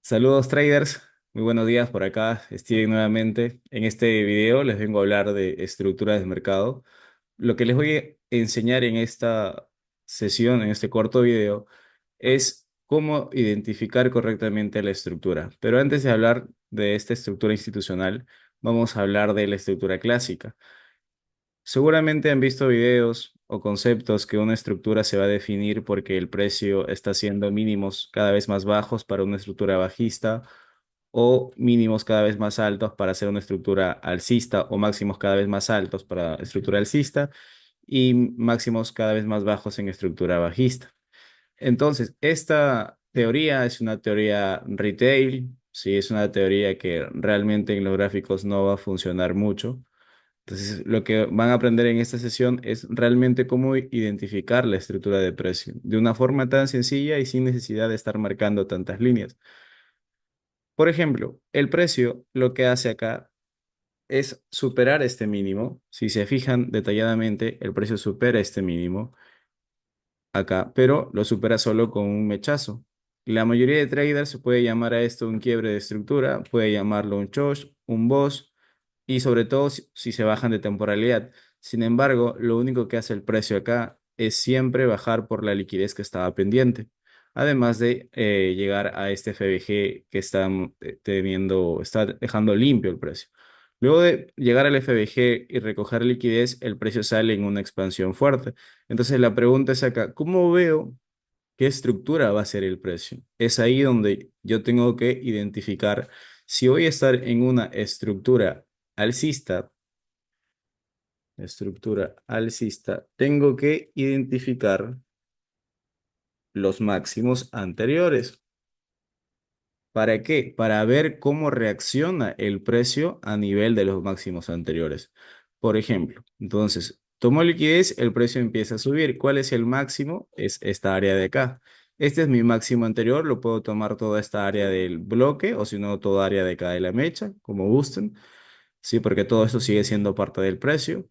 Saludos traders, muy buenos días por acá, Steven nuevamente. En este video les vengo a hablar de estructuras de mercado. Lo que les voy a enseñar en esta sesión, en este corto video, es cómo identificar correctamente la estructura. Pero antes de hablar de esta estructura institucional, vamos a hablar de la estructura clásica. Seguramente han visto videos o conceptos que una estructura se va a definir porque el precio está haciendo mínimos cada vez más bajos para una estructura bajista o mínimos cada vez más altos para hacer una estructura alcista o máximos cada vez más altos para estructura alcista y máximos cada vez más bajos en estructura bajista. Entonces, esta teoría es una teoría retail, sí, es una teoría que realmente en los gráficos no va a funcionar mucho. Entonces, lo que van a aprender en esta sesión es realmente cómo identificar la estructura de precio de una forma tan sencilla y sin necesidad de estar marcando tantas líneas. Por ejemplo, el precio lo que hace acá es superar este mínimo. Si se fijan detalladamente, el precio supera este mínimo acá, pero lo supera solo con un mechazo. La mayoría de traders se puede llamar a esto un quiebre de estructura, puede llamarlo un chosh, un boss y sobre todo si se bajan de temporalidad. Sin embargo, lo único que hace el precio acá es siempre bajar por la liquidez que estaba pendiente, además de llegar a este FBG que está teniendo, está dejando limpio el precio. Luego de llegar al FBG y recoger liquidez, el precio sale en una expansión fuerte. Entonces la pregunta es acá, ¿cómo veo qué estructura va a ser el precio? Es ahí donde yo tengo que identificar si voy a estar en una estructura alcista, tengo que identificar los máximos anteriores. ¿Para qué? Para ver cómo reacciona el precio a nivel de los máximos anteriores. Por ejemplo, entonces, tomó liquidez, el precio empieza a subir. ¿Cuál es el máximo? Es esta área de acá. Este es mi máximo anterior, lo puedo tomar toda esta área del bloque o si no, toda área de acá de la mecha, como gusten. Sí, porque todo esto sigue siendo parte del precio.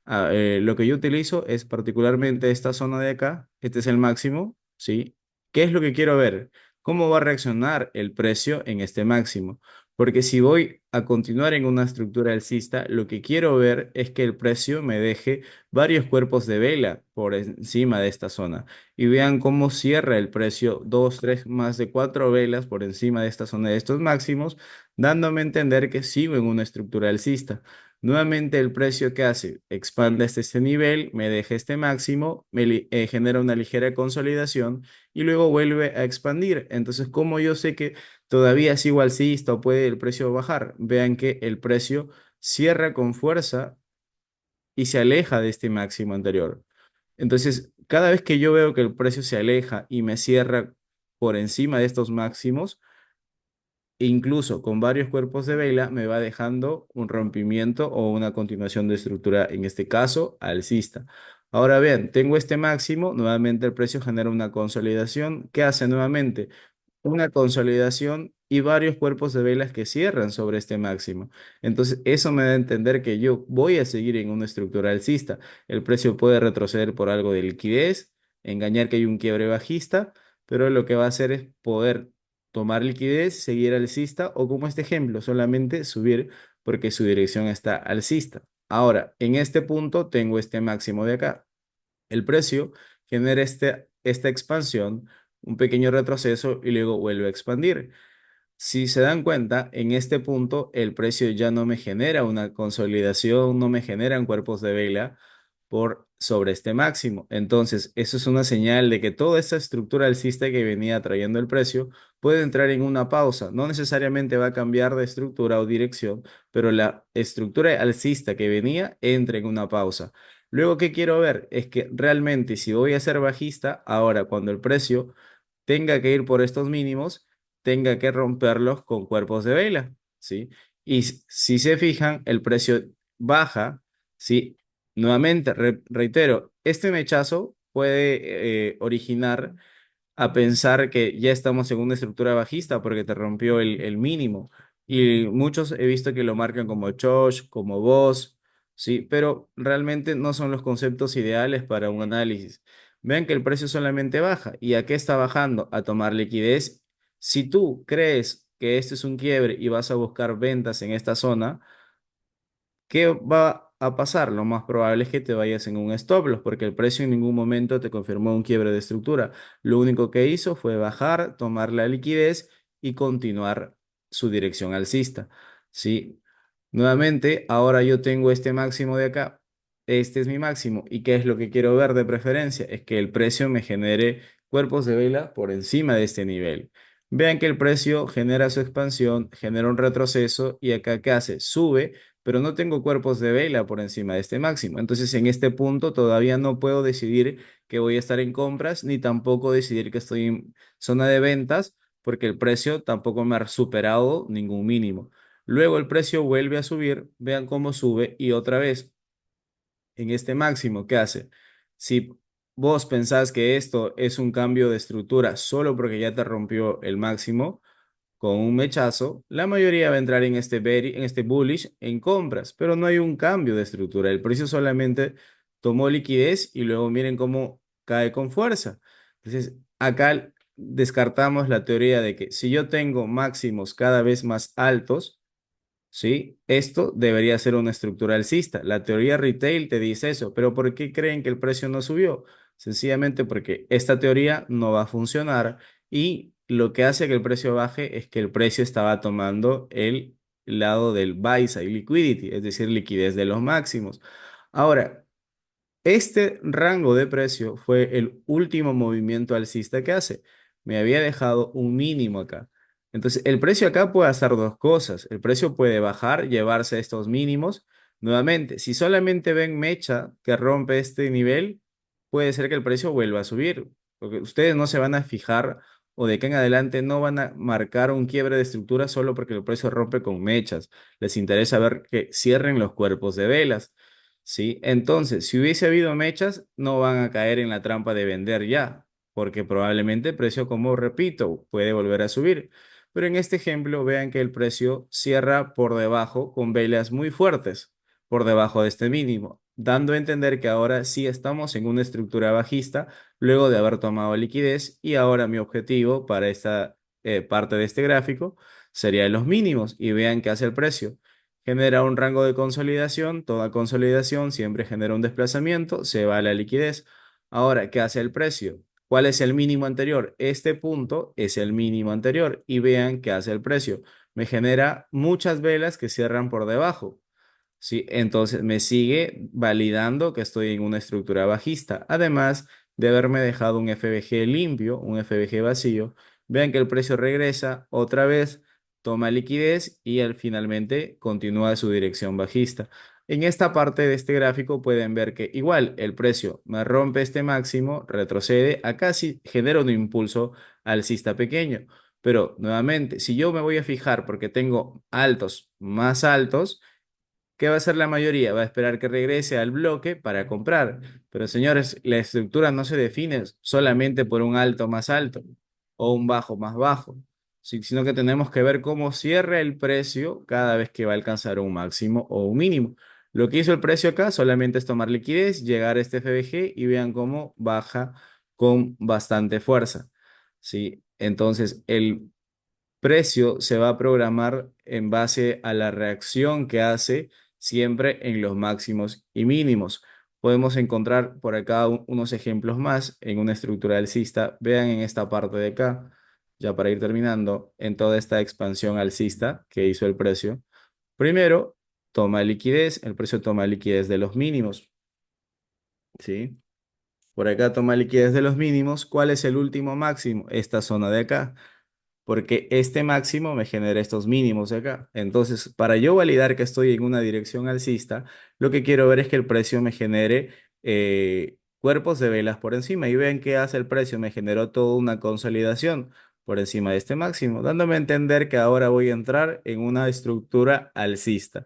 Lo que yo utilizo es particularmente esta zona de acá. Este es el máximo, ¿sí? ¿Qué es lo que quiero ver? ¿Cómo va a reaccionar el precio en este máximo? Porque si voy a continuar en una estructura alcista, lo que quiero ver es que el precio me deje varios cuerpos de vela por encima de esta zona. Y vean cómo cierra el precio, dos, tres, más de cuatro velas por encima de esta zona de estos máximos, dándome a entender que sigo en una estructura alcista. Nuevamente el precio que hace, expande hasta este nivel, me deja este máximo, genera una ligera consolidación y luego vuelve a expandir. Entonces, ¿cómo yo sé que todavía sigo alcista o puede el precio bajar? Vean que el precio cierra con fuerza y se aleja de este máximo anterior. Entonces, cada vez que yo veo que el precio se aleja y me cierra por encima de estos máximos, incluso con varios cuerpos de vela, me va dejando un rompimiento o una continuación de estructura, en este caso, alcista. Ahora bien, tengo este máximo, nuevamente el precio genera una consolidación. ¿Qué hace nuevamente? Una consolidación y varios cuerpos de velas que cierran sobre este máximo. Entonces, eso me da a entender que yo voy a seguir en una estructura alcista. El precio puede retroceder por algo de liquidez, engañar que hay un quiebre bajista, pero lo que va a hacer es poder tomar liquidez, seguir alcista o como este ejemplo, solamente subir porque su dirección está alcista. Ahora, en este punto tengo este máximo de acá. El precio genera esta expansión, un pequeño retroceso y luego vuelve a expandir. Si se dan cuenta, en este punto el precio ya no me genera una consolidación, no me generan cuerpos de vela por sobre este máximo. Entonces, eso es una señal de que toda esta estructura alcista que venía trayendo el precio puede entrar en una pausa. No necesariamente va a cambiar de estructura o dirección, pero la estructura alcista que venía entra en una pausa. Luego, ¿qué quiero ver? Es que realmente si voy a ser bajista, ahora cuando el precio tenga que ir por estos mínimos, tenga que romperlos con cuerpos de vela, ¿sí? Y si se fijan, el precio baja, ¿sí? Nuevamente, reitero, este mechazo puede originar a pensar que ya estamos en una estructura bajista porque te rompió el mínimo. Y muchos he visto que lo marcan como Chosh, como Boss, ¿sí? Pero realmente no son los conceptos ideales para un análisis. Vean que el precio solamente baja. ¿Y a qué está bajando? A tomar liquidez, Si tú crees que este es un quiebre y vas a buscar ventas en esta zona, ¿qué va a pasar? Lo más probable es que te vayas en un stop loss porque el precio en ningún momento te confirmó un quiebre de estructura. Lo único que hizo fue bajar, tomar la liquidez y continuar su dirección alcista. ¿Sí? Nuevamente, ahora yo tengo este máximo de acá. Este es mi máximo. ¿Y qué es lo que quiero ver de preferencia? Es que el precio me genere cuerpos de vela por encima de este nivel. Vean que el precio genera su expansión, genera un retroceso y acá ¿qué hace? Sube, pero no tengo cuerpos de vela por encima de este máximo. Entonces, en este punto todavía no puedo decidir que voy a estar en compras, ni tampoco decidir que estoy en zona de ventas, porque el precio tampoco me ha superado ningún mínimo. Luego el precio vuelve a subir, vean cómo sube y otra vez en este máximo, ¿qué hace? Si vos pensás que esto es un cambio de estructura solo porque ya te rompió el máximo, con un mechazo, la mayoría va a entrar en en este bullish en compras, pero no hay un cambio de estructura. El precio solamente tomó liquidez y luego miren cómo cae con fuerza. Entonces, acá descartamos la teoría de que si yo tengo máximos cada vez más altos, ¿sí? Esto debería ser una estructura alcista. La teoría retail te dice eso, pero ¿por qué creen que el precio no subió? Sencillamente porque esta teoría no va a funcionar y lo que hace que el precio baje es que el precio estaba tomando el lado del buy side liquidity, es decir, liquidez de los máximos. Ahora, este rango de precio fue el último movimiento alcista que hace. Me había dejado un mínimo acá. Entonces, el precio acá puede hacer dos cosas. El precio puede bajar, llevarse estos mínimos. Nuevamente, si solamente ven mecha que rompe este nivel, puede ser que el precio vuelva a subir. Porque ustedes no se van a fijar o de que en adelante no van a marcar un quiebre de estructura solo porque el precio rompe con mechas. Les interesa ver que cierren los cuerpos de velas. ¿Sí? Entonces, si hubiese habido mechas, no van a caer en la trampa de vender ya, porque probablemente el precio, como repito, puede volver a subir. Pero en este ejemplo, vean que el precio cierra por debajo con velas muy fuertes, por debajo de este mínimo, dando a entender que ahora sí estamos en una estructura bajista luego de haber tomado liquidez y ahora mi objetivo para esta parte de este gráfico sería los mínimos y vean qué hace el precio. Genera un rango de consolidación, toda consolidación siempre genera un desplazamiento, se va a la liquidez. Ahora, ¿qué hace el precio? ¿Cuál es el mínimo anterior? Este punto es el mínimo anterior y vean qué hace el precio. Me genera muchas velas que cierran por debajo. ¿Sí? Entonces me sigue validando que estoy en una estructura bajista. Además de haberme dejado un FBG limpio, un FBG vacío, vean que el precio regresa otra vez, toma liquidez y finalmente continúa su dirección bajista. En esta parte de este gráfico pueden ver que igual el precio me rompe este máximo, retrocede, acá sí genera un impulso alcista pequeño. Pero nuevamente, si yo me voy a fijar porque tengo altos más altos, ¿qué va a hacer la mayoría? Va a esperar que regrese al bloque para comprar. Pero señores, la estructura no se define solamente por un alto más alto o un bajo más bajo, sino que tenemos que ver cómo cierra el precio cada vez que va a alcanzar un máximo o un mínimo. Lo que hizo el precio acá solamente es tomar liquidez, llegar a este FBG y vean cómo baja con bastante fuerza. ¿Sí? Entonces, el precio se va a programar en base a la reacción que hace siempre en los máximos y mínimos. Podemos encontrar por acá unos ejemplos más en una estructura alcista. Vean en esta parte de acá, ya para ir terminando, en toda esta expansión alcista que hizo el precio. Primero, toma liquidez, el precio toma liquidez de los mínimos, ¿sí? Por acá toma liquidez de los mínimos. ¿Cuál es el último máximo? Esta zona de acá porque este máximo me genera estos mínimos de acá. Entonces, para yo validar que estoy en una dirección alcista, lo que quiero ver es que el precio me genere cuerpos de velas por encima. Y vean qué hace el precio, me generó toda una consolidación por encima de este máximo, dándome a entender que ahora voy a entrar en una estructura alcista.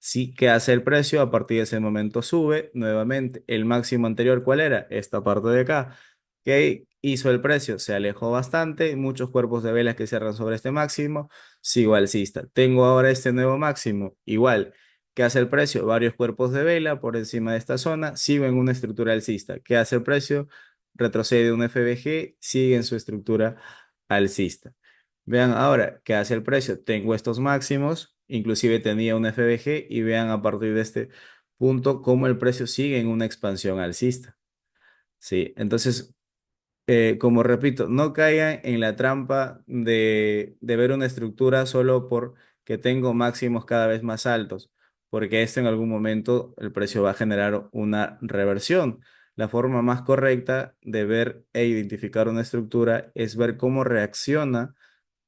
Sí, ¿qué hace el precio? A partir de ese momento sube nuevamente. El máximo anterior, ¿cuál era? Esta parte de acá. ¿Qué hizo el precio? Se alejó bastante, muchos cuerpos de velas que cierran sobre este máximo, sigo alcista. Tengo ahora este nuevo máximo, igual. ¿Qué hace el precio? Varios cuerpos de vela por encima de esta zona, sigo en una estructura alcista. ¿Qué hace el precio? Retrocede un FBG, sigue en su estructura alcista. Vean ahora qué hace el precio. Tengo estos máximos, inclusive tenía un FBG y vean a partir de este punto cómo el precio sigue en una expansión alcista. Sí, entonces como repito, no caigan en la trampa de ver una estructura solo porque tengo máximos cada vez más altos, porque esto en algún momento el precio va a generar una reversión. La forma más correcta de ver e identificar una estructura es ver cómo reacciona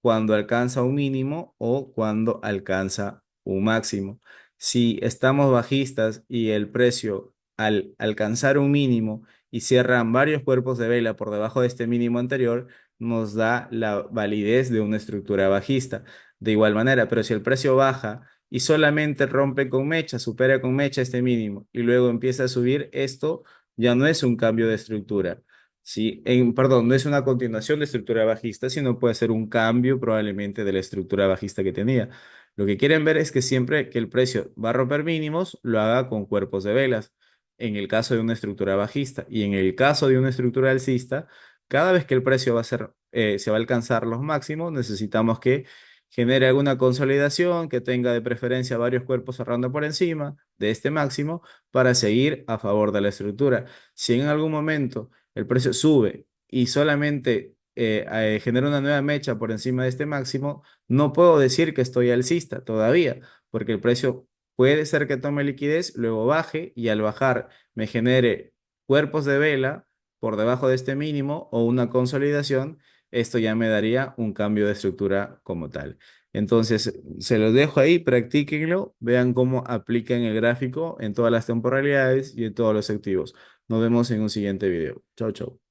cuando alcanza un mínimo o cuando alcanza un máximo. Si estamos bajistas y el precio al alcanzar un mínimo y cierran varios cuerpos de vela por debajo de este mínimo anterior, nos da la validez de una estructura bajista. De igual manera, pero si el precio baja y solamente rompe con mecha, supera con mecha este mínimo y luego empieza a subir, esto ya no es un cambio de estructura. Sí, perdón, no es una continuación de estructura bajista, sino puede ser un cambio probablemente de la estructura bajista que tenía. Lo que quieren ver es que siempre que el precio va a romper mínimos, lo haga con cuerpos de velas, en el caso de una estructura bajista. Y en el caso de una estructura alcista, cada vez que el precio va a ser, se va a alcanzar los máximos, necesitamos que genere alguna consolidación, que tenga de preferencia varios cuerpos cerrando por encima de este máximo para seguir a favor de la estructura. Si en algún momento el precio sube y solamente genera una nueva mecha por encima de este máximo, no puedo decir que estoy alcista todavía, porque el precio puede ser que tome liquidez, luego baje y al bajar me genere cuerpos de vela por debajo de este mínimo o una consolidación, esto ya me daría un cambio de estructura como tal. Entonces, se los dejo ahí, practíquenlo, vean cómo aplican el gráfico en todas las temporalidades y en todos los activos. Nos vemos en un siguiente video. Chau, chau.